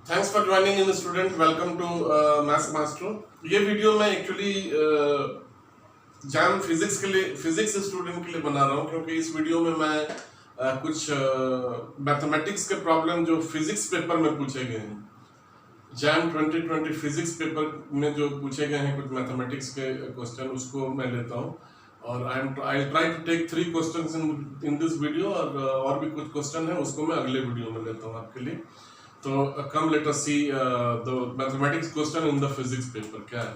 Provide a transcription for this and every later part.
Thanks for joining in student, welcome to maths master. ये video मैं actually JAM physics के लिए, physics student के लिए बना रहा हूँ, क्योंकि इस वीडियो में मैं कुछ मैथमेटिक्स के प्रॉब्लम जो फिजिक्स पेपर में पूछे गए हैं, जैम 2020 फिजिक्स पेपर में जो पूछे गए हैं कुछ मैथमेटिक्स के क्वेश्चन, उसको मैं लेता हूँ। और I try to take 3 questions in this video, और भी कुछ क्वेश्चन है उसको मैं अगले वीडियो में लेता हूँ आपके लिए। तो come let us see the mathematics question in the physics paper क्या है।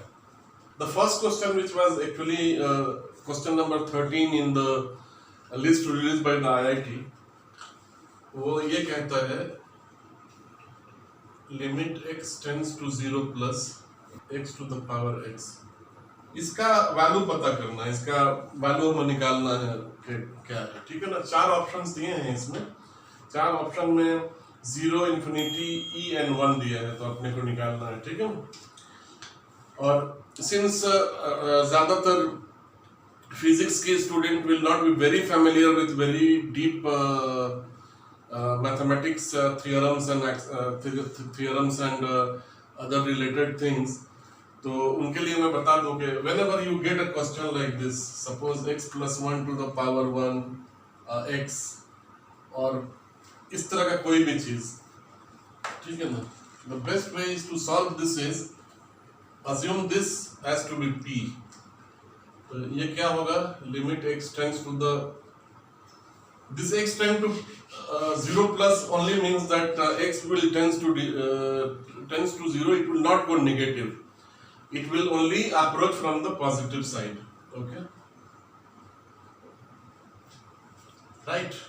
The first question, which was actually question number 13 in the list released by the IIT, वो ये कहता है limit x tends to 0 plus x to the power x। इसका value पता करना है, इसका वैल्यू हमें निकालना है कि क्या है। ठीक है ना, 4 ऑप्शंस दिए हैं इसमें। 4 ऑप्शन में 0, इन्फिनिटी, ई एंड 1 दिया है, तो अपने को निकालना है। ठीक है, और सिंस ज्यादातर फिजिक्स के student will not be very familiar with very deep mathematics theorems and other related things, तो उनके लिए मैं बता दूं कि whenever you get a question like this, suppose x plus 1 to the power 1 x, और इस तरह का कोई भी चीज, ठीक है ना, the best way is to solve this is assume this has to be p। तो ये क्या होगा, limit x tends to the, this x tends to 0 plus only means that x will tends to 0, it will not go negative, it will only approach from the positive side। okay, right।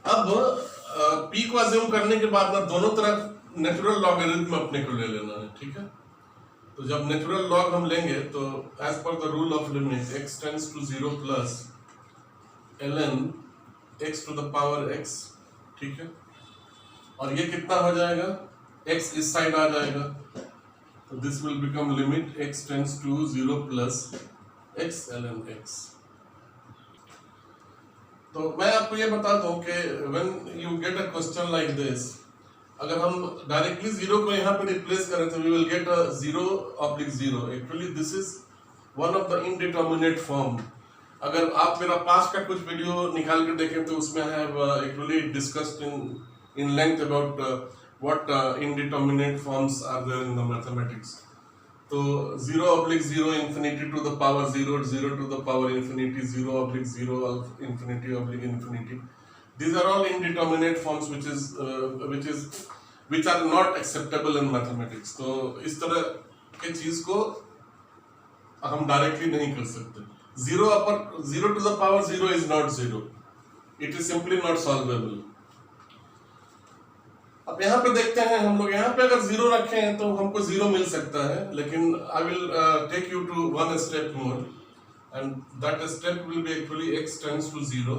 अब p को assume करने के बाद ना दोनों तरफ natural logarithm अपने को ले लेना है। ठीक है, तो जब नेचुरल लॉग हम लेंगे तो as per the rule of limit x tends to 0 plus ln x to the power x। ठीक है, और ये कितना हो जाएगा, x इस साइड आ जाएगा, तो this will become limit x tends to 0 plus x ln x। तो मैं आपको ये बता दूं कि when you get a question like this, अगर हम डायरेक्टली 0 को यहाँ पे रिप्लेस करें तो we will get a 0/0। Actually this is one of the indeterminate form. अगर आप मेरा पास्ट का कुछ वीडियो निकाल के देखें तो उसमें है actually discussed in length about what indeterminate forms are there in the mathematics. तो 0/0, infinity to the power 0, 0 to the power infinity, 0/0, infinity/infinity, these are all indeterminate forms which are not acceptable in mathematics। तो इस तरह के चीज को हम directly नहीं कर सकते। 0 to the power 0 is not 0, it is simply not solvable। अब यहाँ पे देखते हैं हम लोग, यहाँ पे अगर 0 रखे हैं तो हमको 0 मिल सकता है, लेकिन I will take you to one step more, and that step will be actually x tends to 0।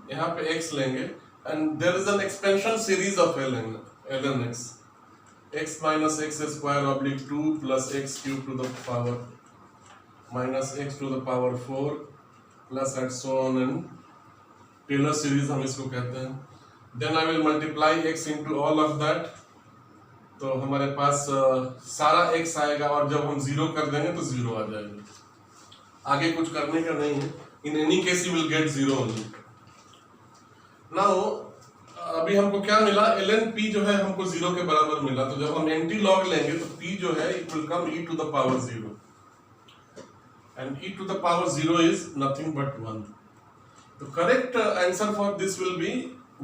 यहाँ पे x लेंगे and there is an expansion series of ln x, x minus x square oblique 2 plus x cube to the power minus x to the power 4 plus and so on, and Taylor series हम इसको कहते हैं। Then I will multiply x into all of that, तो हमारे पास सारा x आएगा, और जब हम 0 कर देंगे तो 0 आ जाएगा। आगे कुछ करने का नहीं है, in any case you will get 0 only। Now अभी हमको क्या मिला, ln p जो है हमको 0 के बराबर मिला, तो जब हम एंटी लॉग लेंगे तो p जो है it will come e to the power 0, and e to the power 0 is nothing but 1। The correct answer for this will be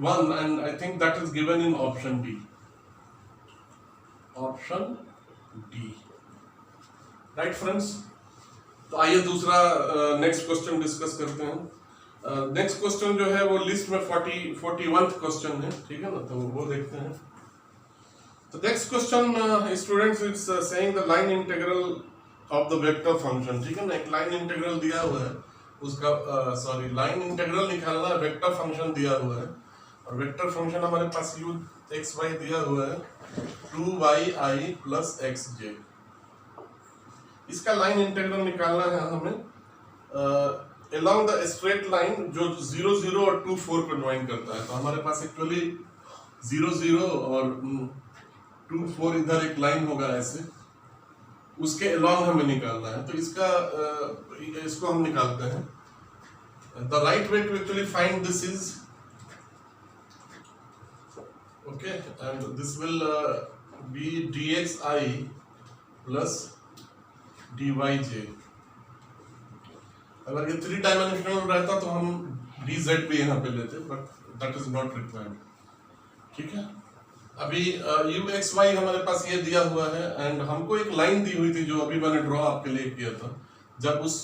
1, and I think that is given in option D। option D, right friends। तो आइए दूसरा next question discuss करते हैं। Next question जो है वो list में 41th question है। ठीक है ना, तो वो देखते हैं। तो next question students, it's saying the line integral of the vector function. ठीक है ना, एक लाइन इंटीग्रल दिया हुआ है, उसका लाइन इंटीग्रल निकालना है, वेक्टर फंक्शन दिया हुआ है, और वेक्टर फंक्शन हमारे पास u x y दिया हुआ है 2yi plus xj। इसका लाइन इंटीग्रल निकालना है हमें along the straight line जो 0 0 और 2 4 को ज्वाइन करता है। तो हमारे पास एक्चुअली 0 0 और 2 4 इधर एक लाइन होगा ऐसे, उसके अलॉन्ग हमें निकालना है। तो इसको हम निकालते हैं। The right way to actually find this is okay, and this will be dxi plus dyj। अगर ये 3 डायमेंशनल रहता तो हम dz भी यहाँ पे लेते, but that is not required. ठीक है, अभी u(x,y) हमारे पास ये दिया हुआ है, एंड हमको एक लाइन दी हुई थी जो अभी मैंने ड्रॉ आपके लिए किया था। जब उस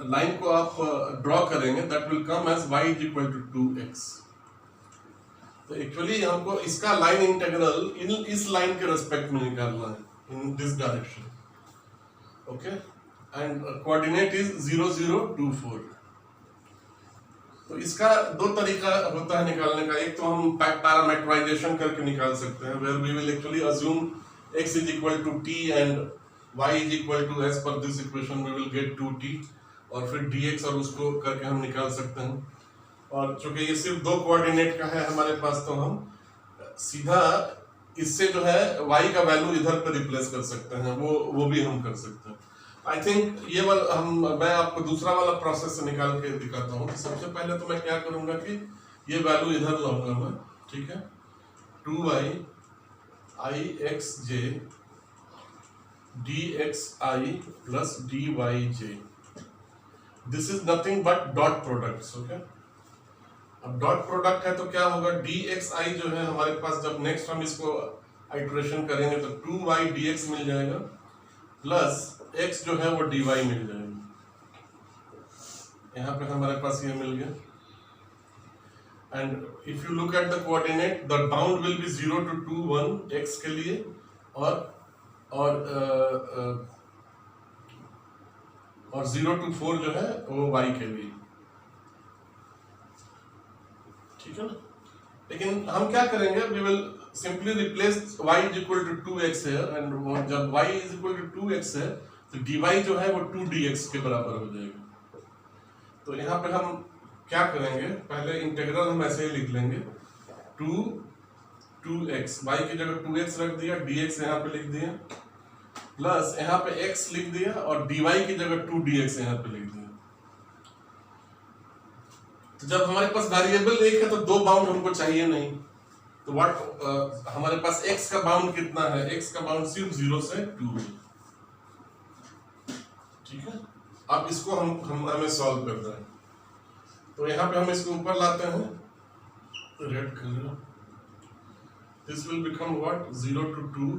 लाइन को आप ड्रॉ करेंगे that will come as y = 2x। तो एक्चुअली हमको इसका लाइन इंटीग्रल इस लाइन के रेस्पेक्ट में निकालना है, in this direction. Okay, and coordinate is 0 0 2 4। तो इसका दो तरीका होता है निकालने का। एक तो हम पैरामीटराइजेशन करके निकाल सकते हैं, where we will actually assume x = t and y = as per this equation we will get 2t, और फिर dx और उसको करके हम निकाल सकते हैं। और चूंकि ये सिर्फ दो कोऑर्डिनेट का है हमारे पास, तो हम सीधा इससे जो है y का वैल्यू इधर पे रिप्लेस कर सकते हैं, वो भी हम कर सकते हैं। आई थिंक ये वाला मैं आपको दूसरा वाला प्रोसेस से निकाल के दिखाता हूँ। सबसे पहले तो मैं क्या करूँगा कि ये वैल्यू इधर लाऊंगा मैं, ठीक है, 2y ixj dxi plus dyj। This is nothing but dot products. Okay, अब डॉट प्रोडक्ट है तो क्या होगा, dxi जो है हमारे पास, जब नेक्स्ट हम इसको आइटरेशन करेंगे तो 2y dx मिल जाएगा, प्लस x जो है वो dy मिल जाएगा। यहाँ पे हमारे पास ये मिल गया। And if you look at the coordinate, the bound will be 0 to 2 1 x के लिए, और 0 to 4 जो है वो y के लिए। ठीक है ना, लेकिन हम क्या करेंगे, we will simply replace y = 2x है, एंड जब y = 2x है तो dy जो है वो 2dx के बराबर हो जाएगा। तो यहाँ पे हम क्या करेंगे, पहले इंटीग्रल हम ऐसे ही लिख लेंगे, 2x, y की जगह 2x रख दिया, dx यहाँ पे लिख दिया, प्लस यहाँ पे x लिख दिया, और dy की जगह 2dx यहाँ पे लिख दिया। तो जब हमारे पास वेरिएबल एक है तो दो बाउंड हमको चाहिए नहीं, तो हमारे पास x का बाउंड कितना है, x का बाउंड सिर्फ 0 से 2 है। ठीक है, अब इसको हमें सॉल्व करना है। तो यहाँ पे हम इसको ऊपर लाते हैं, red colour, this will become what, 0 to 2।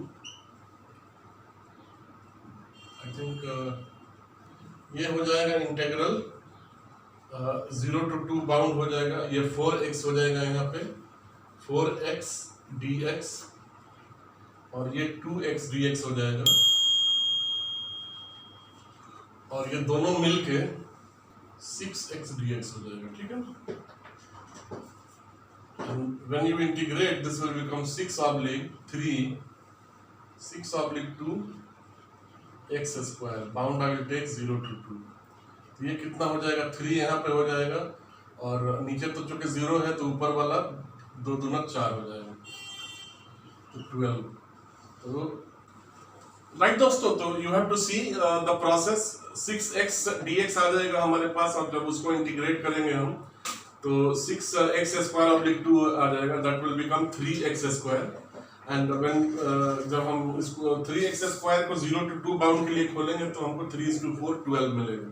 I think ये हो जाएगा इंटीग्रल 0 to 2 बाउंड हो जाएगा, ये 4x हो जाएगा, यहाँ पे 4x dx, और ये 2x dx हो जाएगा, और ये दोनों मिलके 6x dx हो जाएगा। ठीक है ना, and when you integrate this will become 6/3 6/2 x square, bound I will take 0 to 2। तो ये कितना हो जाएगा, 3 यहाँ पे हो जाएगा, और नीचे तो चूंकि 0 है तो ऊपर वाला 2 दूना 4 हो जाएगा, तो 12। तो राइट दोस्तों, तो you have to see the process. 6x dx आ जाएगा हमारे पास, और जब उसको इंटीग्रेट करेंगे हम तो 6x² आ जाएगा, that will become 3x²। And when जब हम इसको 3x² को 0 to 2 बाउंड के लिए खोलेंगे तो हमको 3:4 12 मिलेगा।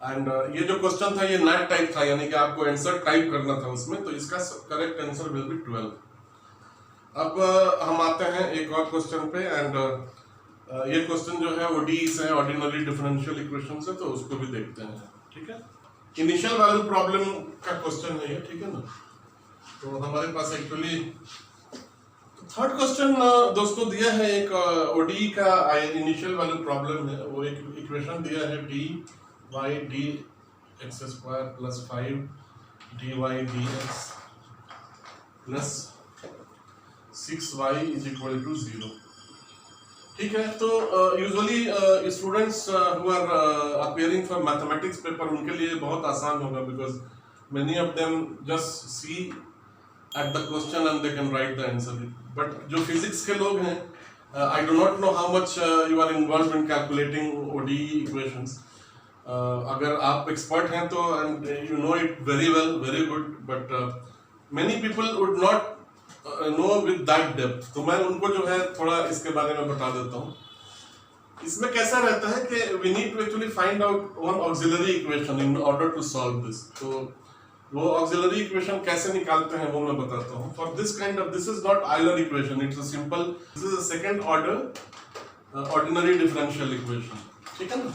एंड ये जो क्वेश्चन था ये नैट टाइप था, यानी कि आपको आंसर टाइप करना था उसमें, तो इसका करेक्ट आंसर विल बी 12। अब हम आते हैं एक और क्वेश्चन पे, एंड ये क्वेश्चन जो है ODEs है, ऑर्डिनरी डिफरेंशियल इक्वेशन से, तो उसको भी देखते हैं। ठीक है, इनिशियल वैल्यू प्रॉब्लम का क्वेश्चन है ये। ठीक है ना, तो हमारे पास एक्चुअली थर्ड क्वेश्चन दोस्तों दिया है, एक ODE का इनिशियल वैल्यू प्रॉब्लम है। वो एक इक्वेशन दिया है, dy dx² plus 5 dy dx plus 6y = 0। ठीक है, तो usually students who are appearing for mathematics paper, उनके लिए बहुत आसान होगा, because many of them just see at the question and they can write the answer. But जो physics के लोग हैं, I do not know how much you are involved in calculating ODE equations. अगर आप expert हैं तो and you know it very well, very good. But many people would not know with that depth. तो मैं उनको जो है थोड़ा इसके बारे में बता देता हूँ. इसमें कैसा रहता है कि we need to actually find out one auxiliary equation in order to solve this. तो वो auxiliary equation कैसे निकालते हैं वो मैं बताता हूँ. For this kind of, this is not Euler equation, it's a simple, this is a second order ordinary differential equation. ठीक है ना?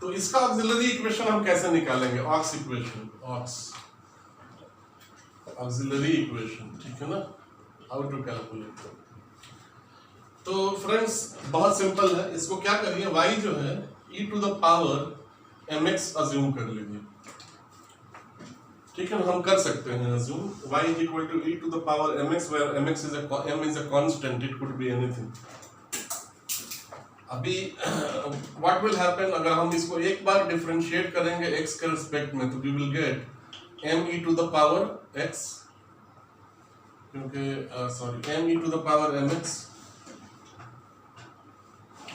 तो इसका auxiliary equation हम कैसे निकालेंगे? Aux equation, auxiliary equation, ठीक है ना? How to calculate? तो फ्रेंड्स बहुत सिंपल है. इसको क्या करिए, y जो है e to the power mx assume कर लीजिए. ठीक है, हम कर सकते हैं assume y is equal to e to the power mx where mx is m is a constant, it could be anything. अभी what will happen अगर हम इसको एक बार डिफरेंशिएट करेंगे x के रिस्पेक्ट में, तो we will get m e to the power x, क्योंकि m e to the power mx,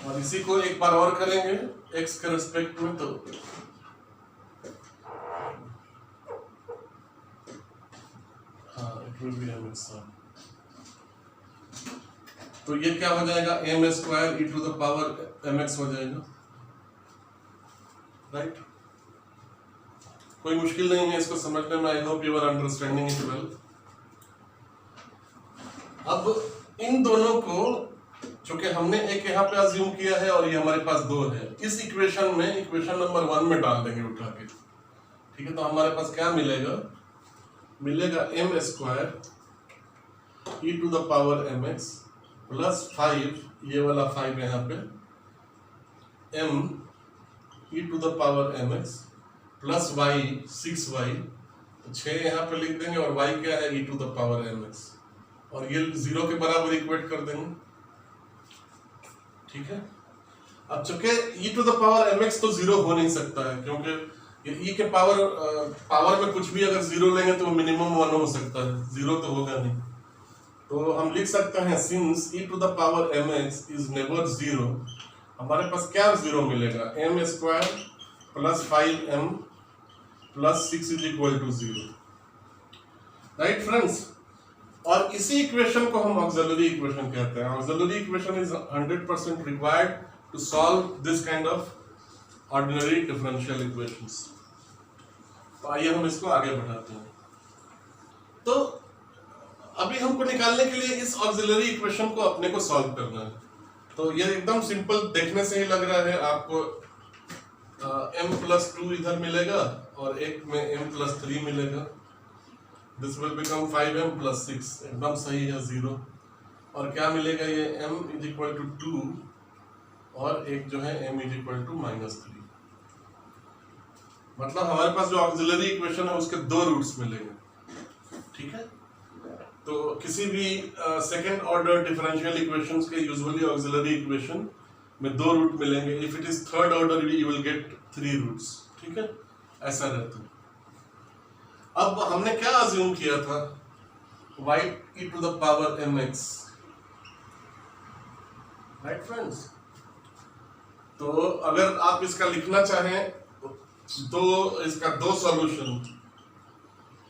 और इसी को एक बार और करेंगे x के रिस्पेक्ट में, तो it will be mx. तो ये क्या हो जाएगा, m square e to the power mx हो जाएगा. राइट? कोई मुश्किल नहीं है इसको समझने में. I hope you are understanding it well. अब इन दोनों को, चूंकि हमने एक यहाँ पे अज्यूम किया है और ये हमारे पास दो है, इस इक्वेशन में इक्वेशन नंबर 1 में डाल देंगे उठा के. ठीक है, तो हमारे पास क्या मिलेगा, मिलेगा m square e to the power mx plus 5, ये वाला 5 यहाँ पे, m e to the power mx plus y 6y, 6 यहाँ पे लिख देंगे और y क्या है e to the power mx, और ये 0 के बराबर इक्वेट कर देंगे. ठीक है. अब चूंकि e to the power mx तो 0 हो नहीं सकता है, क्योंकि e के पावर में कुछ भी अगर 0 लेंगे तो मिनिमम 1 हो सकता है, 0 तो होगा नहीं. तो हम लिख सकते हैं since e to the power mx is never 0, हमारे पास क्या 0 मिलेगा, m square plus 5m plus 6 is equal to 0. Right friends? और इसी इक्वेशन को हम ऑक्सिलरी इक्वेशन कहते हैं. Auxiliary equation is 100% required to solve this kind of ordinary differential equations. तो आइए हम इसको आगे बढ़ाते हैं. तो अभी हमको निकालने के लिए इस ऑक्सिलरी इक्वेशन को अपने को सॉल्व करना है. तो ये एकदम सिंपल देखने से ही लग रहा है आपको. m प्लस 2 इधर मिलेगा और एक में m प्लस 3 मिलेगा. This will become 5m plus 6, एकदम सही है 0. और क्या मिलेगा, ये m is equal to 2 और एक जो है m is equal to -3. मतलब हमारे पास जो ऑक्सिलरी इक्वेशन है उसके 2 रूट्स मिलेंगे. ठीक है. तो किसी भी सेकेंड ऑर्डर डिफरेंशियल इक्वेशंस के यूजुअली ऑक्सिलरी इक्वेशन में 2 रूट मिलेंगे. If it is third order you will get 3 roots. ठीक है, ऐसा रहता है. अब हमने क्या अज्यूम किया था, y e to the power mx. Right friends? तो अगर आप इसका लिखना चाहें तो इसका 2 solution,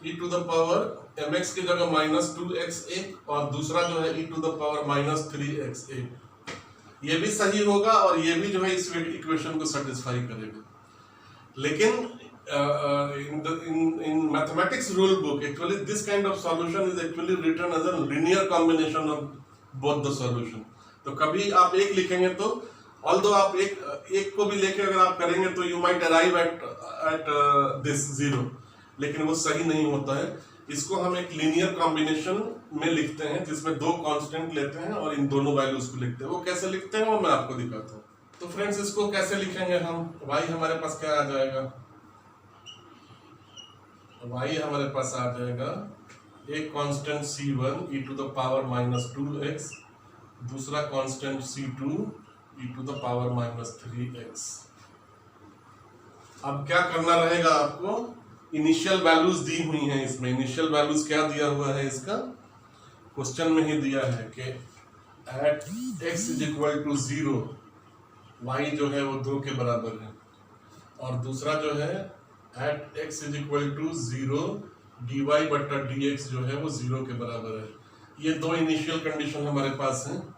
e to the power mx की जगह -2x1 और दूसरा जो है e to the power -3x1. ये भी सही होगा और ये भी जो है इस इक्वेशन को सेटिस्फाई करेगा. लेकिन in mathematics rule book actually this kind of solution is actually written as a linear combination of both the solution. तो कभी आप एक लिखेंगे तो although आप एक को भी लेके अगर आप करेंगे तो you might arrive at this 0, लेकिन वो सही नहीं होता है. इसको हम एक लीनियर कॉम्बिनेशन में लिखते हैं जिसमें 2 कांस्टेंट लेते हैं और इन दोनों वैल्यूज को लिखते हैं. वो कैसे लिखते हैं वो मैं आपको दिखाता हूँ. तो फ्रेंड्स इसको कैसे लिखेंगे हम, y हमारे पास क्या आ जाएगा, y हमारे पास आ जाएगा एक constant c1 e to the power -2x, दूसरा constant c2 e to the power -3x. अब क्या करना रहेगा आपको, इनिशियल वैल्यूज दी हुई हैं इसमें। इनिशियल वैल्यूज क्या दिया हुआ है इसका, क्वेश्चन में ही दिया है कि at x is equal to 0 y जो है वो 2 के बराबर है, और दूसरा जो है at x is equal to 0 dy बट्टा dx जो है वो 0 के बराबर है। ये दो इनिशियल कंडीशन हमारे पास हैं।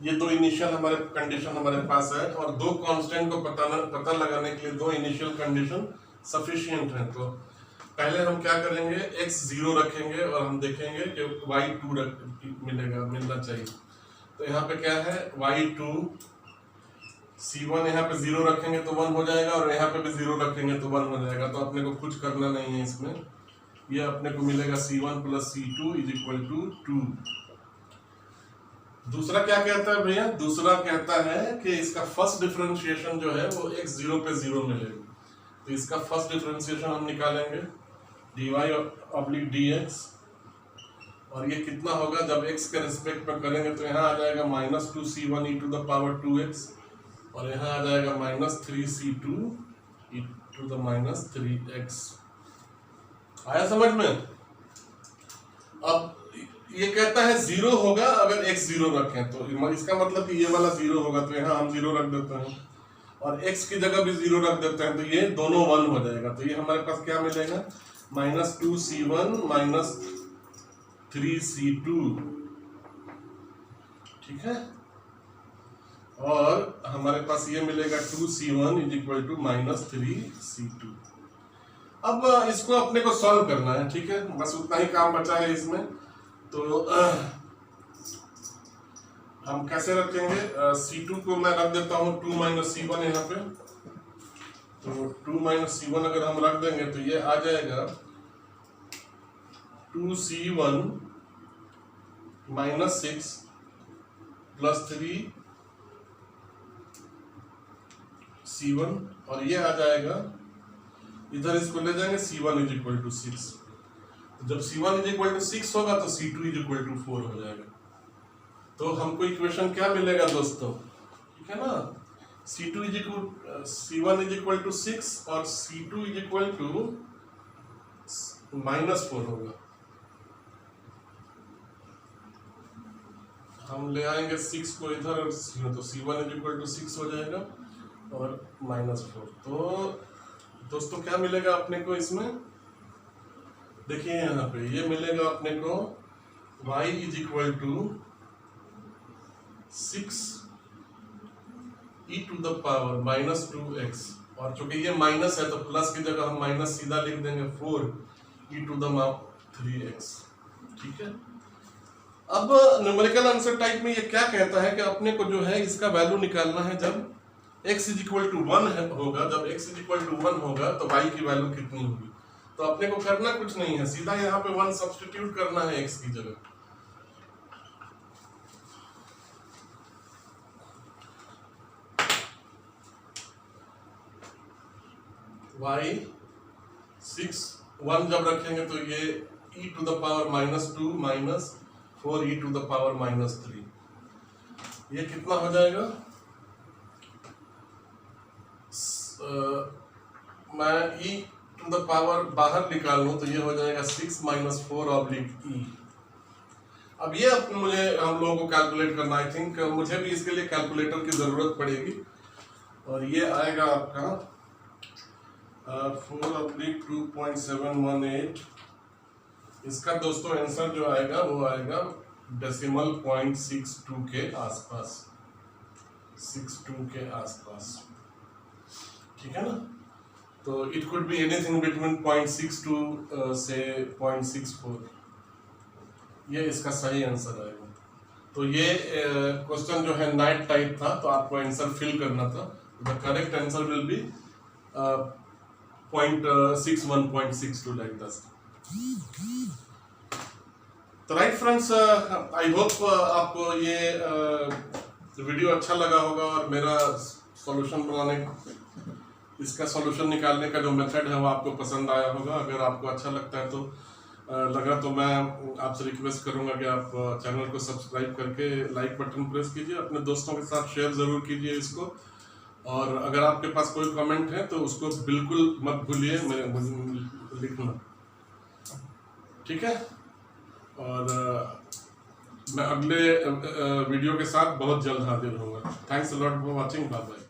ये दो इनिशियल हमारे कंडीशन हमारे पास है, और दो कांस्टेंट को पता लगाने के लिए दो इनिशियल कंडीशन सफिशिएंट है। तो पहले हम क्या करेंगे, x 0 रखेंगे और हम देखेंगे कि y 2 मिलना चाहिए। तो यहाँ पे क्या है, y2 c1 यहाँ पे 0 रखेंगे तो 1 हो जाएगा, और यहाँ पे भी 0 रखेंगे तो 1 हो जाएगा। तो अपने को कुछ करना नहीं है इसमें, ये अपने को मिलेगा c1 plus c2 is equal to 2। दूसरा क्या कहता है भैया, दूसरा कहता है कि इसका फर्स्ट डिफरेंशिएशन जो है वो x 0 पे 0 मिलेगा। तो इसका फर्स्ट डिफरेंशिएशन हम निकालेंगे dy ऑब्लिक dx, और ये कितना होगा जब x के रिस्पेक्ट में करेंगे तो यहाँ आ जाएगा -2c1 e to the power 2x, और यहाँ आ जाएगा -3c2 e to the -3x। आया समझ में? अब ये कहता है 0 होगा अगर x 0 रखें, तो इसका मतलब कि ये वाला 0 होगा, तो यहाँ हम 0 रख देते हैं, और x की जगह भी 0 रख देते हैं, तो ये दोनों 1 हो जाएगा। तो ये हमारे पास क्या मिलेगा, -2c1 -3c2, ठीक है, और हमारे पास ये मिलेगा 2c1 is equal to -3c2। अब इसको अपने को सॉल्व करना है, ठीक है, बस उतना ही काम बचा है इसमें। तो हम कैसे रखेंगे, c2 को मैं रख देता हूँ 2 - c1 यहाँ पे। तो 2 - c1 अगर हम रख देंगे तो ये आ जाएगा 2c1 - 6 प्लस 3c1, और ये आ जाएगा, इधर इसको ले जाएंगे c1 इज इक्वल टू 6। जब c1 इज इक्वल टू 6 होगा तो c2 इज इक्वल टू 4 हो जाएगा। तो हमको इक्वेशन क्या मिलेगा दोस्तों, ठीक है ना, c1 इज इक्वल टू 6 और c2 इज इक्वल टू -4 होगा। हम ले आएंगे 6 को इधर, तो c1 इज इक्वल टू 6 हो जाएगा और -4। तो दोस्तों क्या मिलेगा अपने को इसमें, देखिए यहाँ पे ये मिलेगा अपने को y is equal to 6 e to the power -2x, और चूंकि ये माइनस है तो प्लस की जगह हम माइनस सीधा लिख देंगे 4 e टू द 3x, ठीक है। अब न्यूमेरिकल आंसर टाइप में ये क्या कहता है कि अपने को जो है इसका वैल्यू निकालना है जब x इज इक्वल टू 1 होगा। जब x इज इक्वल टू 1 होगा तो y की वैल्यू कितनी होगी। तो अपने को करना कुछ नहीं है, सीधा यहाँ पे 1 सब्स्टिट्यूट करना है x की जगह। y 1 जब रखेंगे तो ये e to the power -2 4 e to the power -3, ये कितना हो जाएगा, मैं e टू द पावर बाहर निकाल लूँ तो ये हो जाएगा 6 - 4 ऑब्लिक e। अब ये मुझे हम लोगों को कैलकुलेट करना, आई थिंक मुझे भी इसके लिए कैलकुलेटर की ज़रूरत पड़ेगी, और ये आएगा आपका 4 ऑब्लिक 2.718। इसका दोस्तों आंसर जो आएगा वो आएगा डेसिमल पॉइंट 62 के आसपास, 62 के आसपास, ठीक है ना। तो it could be anything between 0.62 से 0.64, ये इसका सही आंसर आएगा। तो ये क्वेश्चन जो है नाइट टाइप था, तो आपको आंसर फिल करना था। The correct answer will be 0.61 0.62 like that. तो राइट फ्रेंड्स, आई होप आपको ये वीडियो अच्छा लगा होगा, और मेरा सॉल्यूशन बनाने, इसका सॉल्यूशन निकालने का जो मेथड है वो आपको पसंद आया होगा। अगर आपको अच्छा लगता है तो लगा तो मैं आपसे रिक्वेस्ट करूंगा कि आप चैनल को सब्सक्राइब करके लाइक बटन प्रेस कीजिए, अपने दोस्तों के साथ शेयर ज़रूर कीजिए इसको, और अगर आपके पास कोई कमेंट है तो उसको बिल्कुल मत भूलिए मुझे लिखना, ठीक है। और मैं अगले वीडियो के साथ बहुत जल्द हाजिर होऊंगा। Thanks a lot for watching, bye bye.